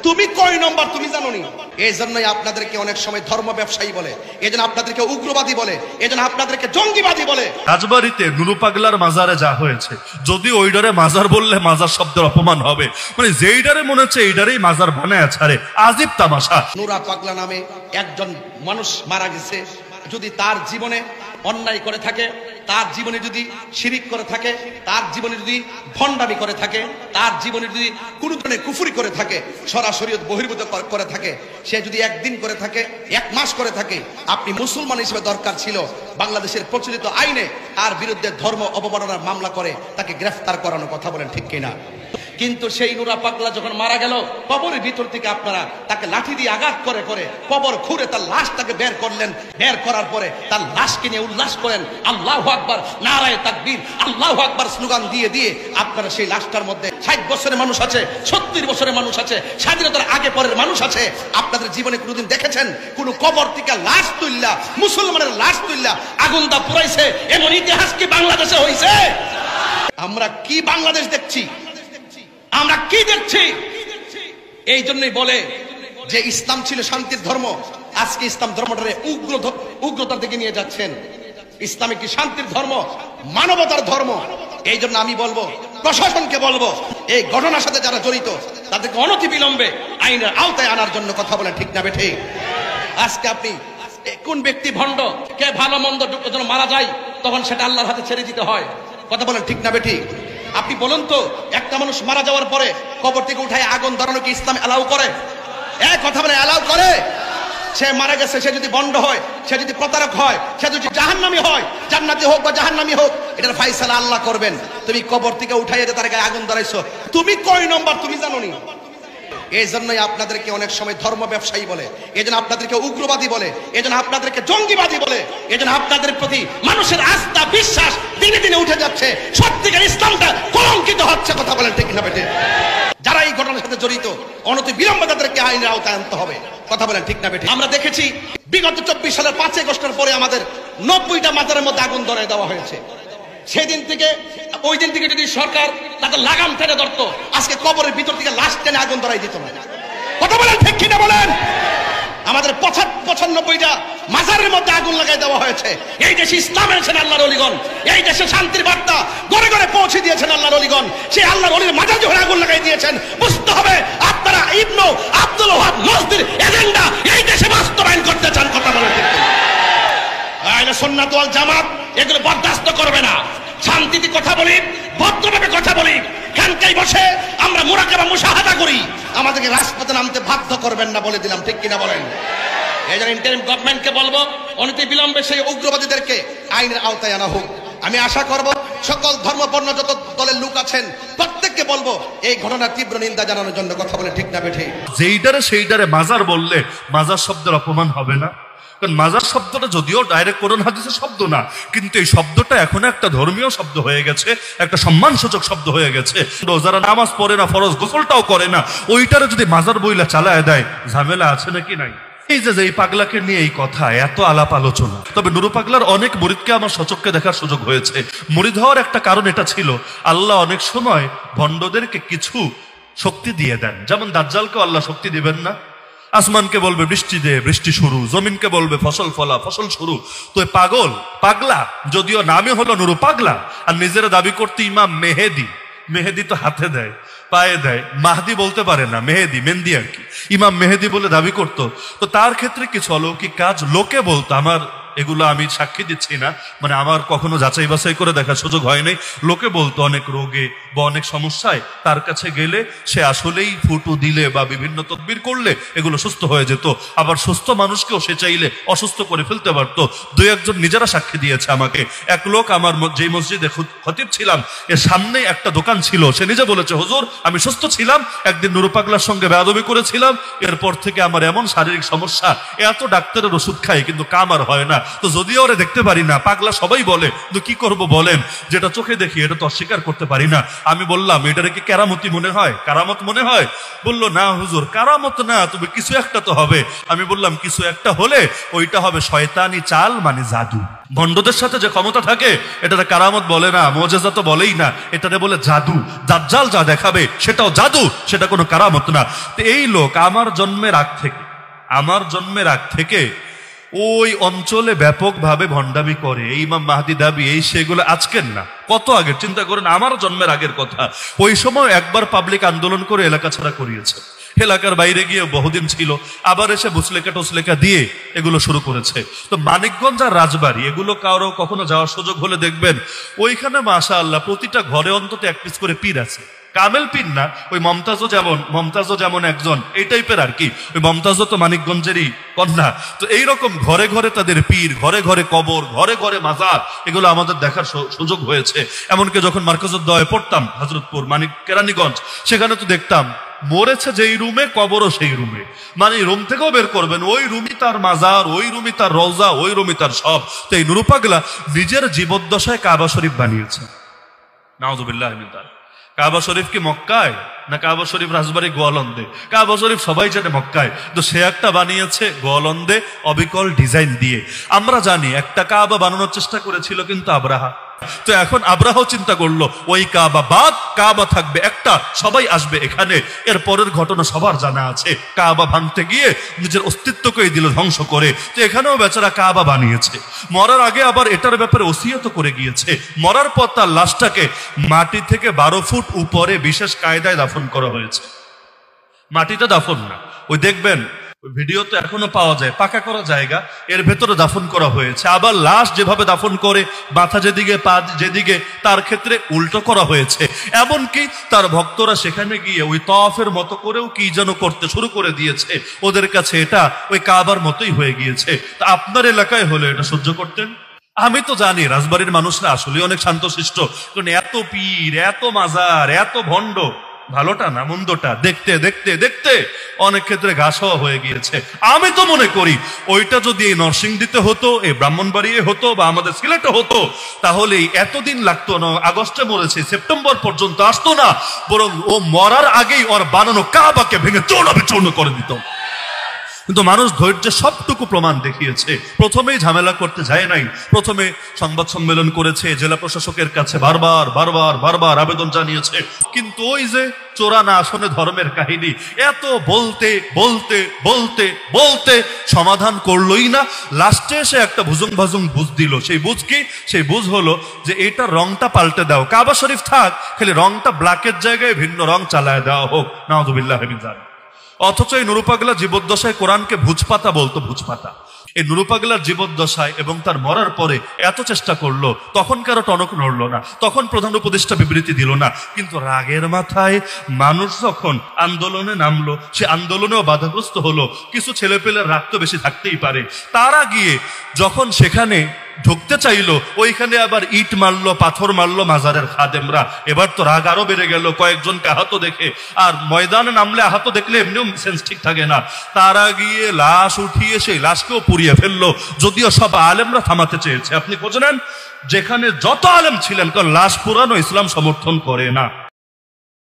তুমি কয় নম্বর তুমি জানো নি? এই জন্যই আপনাদেরকে অনেক সময় ধর্ম ব্যবসায়ী বলে, এই জন্য আপনাদেরকে উগ্রবাদী বলে, এই জন্য আপনাদেরকে জঙ্গিবাদী বলে। রাজবাড়িতে নুরু পাগলার মাজারে যা হয়েছে, যদি ওইডারে মাজার বললে মাজার শব্দের অপমান হবে, মানে যেইডারে মনে হচ্ছে এইডারেই মাজার বানায় ছাড়ে, আজীব তামাশা। নুরা পাগলা নামে একজন মানুষ মারা গেছে, যদি তার জীবনে অন্যায় করে থাকে, তার জীবনে যদি শিরিক করে থাকে, তার জীবনে যদি ভণ্ডামি করে থাকে, তার জীবনে যদি কোনো ধরনের কুফরি করে থাকে, সরাসরি বহির্ভূত করে থাকে, সে যদি একদিন করে থাকে, এক মাস করে থাকে, আপনি মুসলমান হিসেবে দরকার ছিল বাংলাদেশের প্রচলিত আইনে তার বিরুদ্ধে ধর্ম অবমাননার মামলা করে তাকে গ্রেফতার করানো। কথা বলেন ঠিক কিনা? কিন্তু সেই নুরা পাগলা যখন মারা গেল, কবরের ভিতর থেকে আপনারা তাকে লাঠি দিয়ে আঘাত করে করে কবর খুঁড়ে তার লাশটাকে বের করলেন। বের করার পরে তার লাশকে নিয়ে উল্লাস করেন, আল্লাহু আকবার, নারায়ে তাকবীর, আল্লাহু আকবার স্লোগান দিয়ে দিয়ে আপনারা সেই লাশটার মধ্যে 60 বছরের মানুষ আছে, 70 বছরের মানুষ আছে, স্বাধীনতার আগে পরের মানুষ আছে। আপনাদের জীবনে কোনোদিন দেখেছেন কোন কবর থেকে লাশ তুললা, মুসলমানের লাশ তুললা আগুন দা পুরাইছে? এমন ইতিহাস কি বাংলাদেশে হয়েছে? আমরা কি বাংলাদেশ দেখছি? আমরা কি দেখছি? এই জন্যই বলে যে ইসলাম ছিল শান্তির ধর্ম, আজকে ইসলাম ধর্মটারে উগ্রতার দিকে নিয়ে যাচ্ছেন। ইসলাম একটি শান্তির ধর্ম, মানবতার ধর্ম। এই জন্য আমি বলবো, প্রশাসনকে বলবো, এই ঘটনার সাথে যারা জড়িত তাদেরকে অনতিবিলম্বে আইনের আওতায় আনার জন্য। কথা বলেন ঠিক না বেঠিক? আজকে আপনি কোন ব্যক্তি ভণ্ড, কে ভালো মন্দ যখন মারা যায় তখন সেটা আল্লাহর হাতে ছেড়ে দিতে হয়। কথা বলেন ঠিক না বেঠিক? আপনি বলুন তো, একটা মানুষ মারা যাওয়ার পরে কবর থেকে উঠায় আগুন ধরানো কি ইসলাম এলাও করে? কথা বলে এলাও করে? সে মারা গেছে, সে যদি ভণ্ড হয়, সে যদি প্রতারক হয়, সে যদি জাহান্নামী হয়, জান্নাতি হোক বা জাহান্নামী হোক, এটার ফায়সালা আল্লাহ করবেন। তুমি কবর থেকে উঠাইয়া তার গায়ে আগুন ধরাইছো, তুমি কয় নম্বর তুমি জানো নি? এই জন্যই আপনাদেরকে অনেক সময় ধর্ম ব্যবসায়ী বলে, এই জন্য আপনাদেরকে উগ্রবাদী বলে, এই জন্য আপনাদেরকে জঙ্গিবাদী বলে, এই জন্য আপনাদের প্রতি মানুষের আস্থা বিশ্বাস দিনে দিনে উঠে যাচ্ছে, সত্যিকার ইসলামটা কলঙ্কিত হচ্ছে। কথা বলেন ঠিক না বেঠিক? যারা এই ঘটনার সাথে জড়িত অনতি বিলম্বে তাদেরকে আইনের আওতায় আনতে হবে। কথা বলেন ঠিক না বেঠিক? আমরা দেখেছি বিগত 24 সালের 5 আগস্টের পরে আমাদের 90টা মাজারের মধ্যে আগুন ধরায় দেওয়া হয়েছে। সেদিন থেকে ওই দিন থেকে যদি সরকার তাদের লাগাম টেনে ধরতো, আজকে কবরের ভিতর থেকে লাশ টেনে আগুন ধরাই দিত না। কথা বলেন ঠিক কিনা বলেন? আমাদের 95টা মাজারের মধ্যে আগুন লাগাই দেওয়া হয়েছে। এই দেশে ইসলাম এনেছেন আল্লাহর ওলিগণ, এই দেশে শান্তির বার্তা ঘরে ঘরে পৌঁছে দিয়েছেন আল্লাহর ওলিগণ। সেই আল্লাহর ওলির মাজার যখন আগুন লাগাই দিয়েছেন, বুঝতে হবে আপনারা ইবনু আব্দুল ওয়াহাব নজরীর এজেন্ডা এই দেশে বাস্তবায়ন করতে চান। কথা বলেন ঠিক কিনা? আহলে সুন্নাত ওয়াল জামাত এগুলো বরদাস্ত করবে না। শান্তিতে কথা বলি, ভদ্রভাবে কথা বলি, খানকায় বসে আমরা মুরাকাবা মুশাহাদা করি, আমাদেরকে রাজপথে নামতে বাধ্য করবেন না, বলে দিলাম ঠিক কিনা বলেন? এই জন্য ইন্টারিম গভর্নমেন্টকে বলবো, অনতি বিলম্বে সেই উগ্রবাদীদেরকে আইনের আওতায় আনা হোক। আমি আশা করব সকল ধর্মবর্ণ যত দলের লোক আছেন প্রত্যেককে বলবো এই ঘটনার তীব্র নিন্দা জানানোর জন্য। কথা বলে ঠিক না বেঠিক? যেইডারে সেইডারে মাজার বললে মাজার শব্দের অপমান হবে না? কারণ মাজার শব্দটা যদিও ডাইরেক্ট কোরআন হাদিসের শব্দ না, কিন্তু এই শব্দটা এখন একটা ধর্মীয় শব্দ হয়ে গেছে, একটা সম্মানসূচক শব্দ হয়ে গেছে। যারা নামাজ পড়ে না, ফরজ গোসলটাও করে না, ওইটারে যদি মাজার বইলা চালায় দেয়, ঝামেলা আছে নাকি নাই? এই যে এই পাগলাকে নিয়ে এই কথা, এত আলাপ আলোচনা। তবে নুরু পাগলার অনেক মুরিদকে আমার সচক্ষে দেখার সুযোগ হয়েছে। মুরিদ হওয়ার একটা কারণ এটা ছিল, আল্লাহ অনেক সময় ভণ্ডদেরকে কিছু শক্তি দিয়ে দেন। যেমন দাজ্জালকে আল্লাহ শক্তি দিবেন না? আসমানকে বলবে বৃষ্টি দে, বৃষ্টি শুরু, জমিনকে বলবে ফসল ফলা, ফসল শুরু। তো পাগলা যদিও নামে হলো নুরু পাগলা, আর নিজেরা দাবি করতে ইমাম মেহেদি। মেহেদি তো হাতে দেয়, পায়ে দেয়, মাহদি বলতে পারে না, মেহেদি মেহেদি আর কি, ইমাম মেহেদি বলে দাবি করত। তো তার ক্ষেত্রে কিছু অলৌকিক কাজ লোকে বলতো, আমার এগুলো আমি সাক্ষী দিচ্ছি না, মানে আমার কখনো যাচাই বাছাই করে দেখার সুযোগ হয় নাই। লোকে বলতো অনেক রোগে বা অনেক সমস্যায় তার কাছে গেলে সে আসলেই ফুটু দিলে বা বিভিন্ন তদবির করলে এগুলো সুস্থ হয়ে যেত। আবার সুস্থ মানুষকেও সে চাইলে অসুস্থ করে ফেলতে পারতো। 2-1 নিজেরা সাক্ষী দিয়েছে আমাকে। এক লোক আমার যে মসজিদে খতিব ছিলাম, এর সামনে একটা দোকান ছিল, সে নিজে বলেছে, হুজুর আমি সুস্থ ছিলাম, একদিন নুরু পাগলার সঙ্গে বেয়াদবি করেছিলাম, এরপর থেকে আমার এমন শারীরিক সমস্যা, এত ডাক্তারের ওষুধ খাই কিন্তু কাম আর হয় না। তো যদিও ওরা দেখতে পারি না, পাগলা সবাই বলে, তো কি করব বলেন, যেটা চোখে দেখি এটা তো অস্বীকার করতে পারি না। আমি বললাম এটারে কি কেরামতি মনে হয়, কারামত মনে হয়? বললো না হুজুর, কারামত না, তবে কিছু একটা তো হবে। আমি বললাম কিছু একটা হলে ওইটা হবে শয়তানি চাল, মানে জাদু। ভণ্ডদের সাথে যে ক্ষমতা থাকে এটাতে কারামত বলে না, মুজিজা তো বলেই না, এটাতে বলে জাদু। দাজ্জাল যা দেখাবে সেটাও জাদু, সেটা কোনো কারামত না। তো এই লোক আমার জন্মের আগ থেকে ওই অঞ্চলে ব্যাপকভাবে ভণ্ডামি করে। এই ইমাম মাহদি দাবি, এই সেগুলো আজকের না, কত আগের, চিন্তা করেন, আমার জন্মের আগের কথা। ওই সময় একবার পাবলিক আন্দোলন করে এলাকা ছাড়া করিয়েছে, এলাকার বাইরে গিয়ে বহুদিন ছিল, আবার এসে বুসলেখা টুসলেখা দিয়ে এগুলো শুরু করেছে। তো মানিকগঞ্জ আর রাজবাড়ী এগুলো কারো কখনো যাওয়ার সুযোগ হলে দেখবেন ওইখানে মাশাআল্লাহ প্রতিটা ঘরে অন্তত এক পিস করে পীর আছে। কামেল পীর না, ওই মমতাজও যেমন একজন, এই টাইপের আর কি। ওই মমতাজও তো মানিকগঞ্জেরই কন্যা। তো এইরকম ঘরে ঘরে তাদের পীর, ঘরে ঘরে কবর, ঘরে ঘরে মাজার, এগুলো আমাদের দেখার সুযোগ হয়েছে। এমনকি যখন মার্কাজুদ্দোয়ায় পড়তাম হযরতপুর কেরানীগঞ্জ, সেখানে তো দেখতাম মরেছে যেই রুমে, কবরও সেই রুমে, মানে রুম থেকেও বের করবেন, ওই রুমই তার মাজার, ওই রুমই তার রওজা, ওই রুমই তার সব। তো এই নুরু পাগলা নিজের জীবদ্দশায় কাবা শরীফ বানিয়েছে। নাউযুবিল্লাহি মিন যালিক। কাবা শরীফ কি মক্কায়, না কাবা শরীফ রাজবাড়ী গোয়ালন্দে? কাবা শরীফ সবাই জানে মক্কায়, তো সে একটা বানিয়েছে গোয়ালন্দে অবিকল ডিজাইন দিয়ে। আমরা জানি একটা কাবা বানানোর চেষ্টা করেছিল কিন্তু আব্রাহা। তো এখন আব্রাহাও চিন্তা করলো ওই কাবা বাদ, কাবা থাকবে একটা, সবাই আসবে এখানে। এর পরের ঘটনা সবার জানা আছে, কাবা ভাঙতে গিয়ে নিজের অস্তিত্বকেই দিল ধ্বংস করে। তো এখানেও বেচারা কাবা বানিয়েছে। মরার আগে আবার এটার ব্যাপারে ওসিয়ত করে গিয়েছে। মরার পর তার লাশটাকে মাটি থেকে 12 ফুট উপরে বিশেষ কায়দায় দাফন করা হয়েছে। মাটিতে দাফন না, ওই দেখবেন ভিডিওতে এখনো পাওয়া যায় পাকা করা জায়গা, এর ভেতরে দাফন করা হয়েছে। আবার লাশ যেভাবে দাফন করে, মাথা যেদিকে পা যেদিকে, তার ক্ষেত্রে উল্টো করা হয়েছে। এমনকি তার ভক্তরা সেখানে গিয়ে ওই তওয়াফের মতো করেও কি যেন করতে শুরু করে দিয়েছে। ওদের কাছে এটা ওই কাবার মতোই হয়ে গিয়েছে। তা আপনার এলাকায় হলে এটা সহ্য করতেন? আমি তো জানি রাজবাড়ির মানুষরা আসলে অনেক শান্তশিষ্ট, কারণ এত পীর, এত মাজার, এত ভণ্ড, ভালোটা না মন্দটা দেখতে দেখতে দেখতে অনেক ক্ষেত্রে ঘাস হওয়া হয়ে গিয়েছে। আমি তো মনে করি ওইটা যদি এই নরসিংদীতে হতো, এই ব্রাহ্মণবাড়িয়ে হতো, বা আমাদের সিলেটে হতো, তাহলে এতদিন লাগতো না। আগস্টে মরেছে, সেপ্টেম্বর পর্যন্ত আসতো না, বরং ও মরার আগেই ওর বানানো কাবাকে ভেঙে চূর্ণ করে দিত। কিন্তু মানুষ ধৈর্যের সবটুকু প্রমাণ দেখিয়েছে। প্রথমেই ঝামেলা করতে যায় নাই, প্রথমে সংবাদ সম্মেলন করেছে, জেলা প্রশাসকের কাছে বারবার আবেদন জানিয়েছে। কিন্তু ওই যে চোরানা আসনে ধর্মের কাহিনী, এত বলতে বলতে বলতে বলতে সমাধান করলোই না। লাস্টে এসে একটা ভুজুং ভাজুং বুঝ দিল। সেই বুঝ কি? সেই বুঝ হলো যে এটা রংটা পাল্টে দাও, কাবা শরীফ থাক, খালি রংটা ব্ল্যাকের জায়গায় ভিন্ন রং চালায় দেওয়া হোক। নাউযুবিল্লাহি মিন যালিক। অথচ এই নুরু পাগলা জীবদ্দশায় কোরআনকে ভুজপাতা বলতো, ভুজপাতা। এই নুরু পাগলার জীবদ্দশায় এবং তার মরার পরে এত চেষ্টা করলো, তখন কারো টনক নড়লো না, তখন প্রধান উপদেষ্টা বিবৃতি দিল না। কিন্তু রাগের মাথায় মানুষ যখন আন্দোলনে নামলো, সে আন্দোলনেও বাধাগ্রস্ত হলো। কিছু ছেলেপেলের রাগ তো বেশি থাকতেই পারে, তারা গিয়ে যখন সেখানে ঢুকতে চাইলো, ওইখানে আবার ইট মারলো, পাথর মারলো মাজারের খাদেমরা। এবার তো রাগ আরো বেড়ে গেল কয়েকজনকে আহত দেখে। আর ময়দানে নামলে আহত দেখলে এমনিও সেন্স ঠিক থাকে না। তারা গিয়ে লাশ উঠিয়ে সেই লাশকেও পুড়িয়ে ফেললো, যদিও সব আলেমরা থামাতে চেয়েছে। আপনি খোঁজ নেন, যেখানে যত আলেম ছিলেন, কারণ লাশ পুরানো ইসলাম সমর্থন করে না।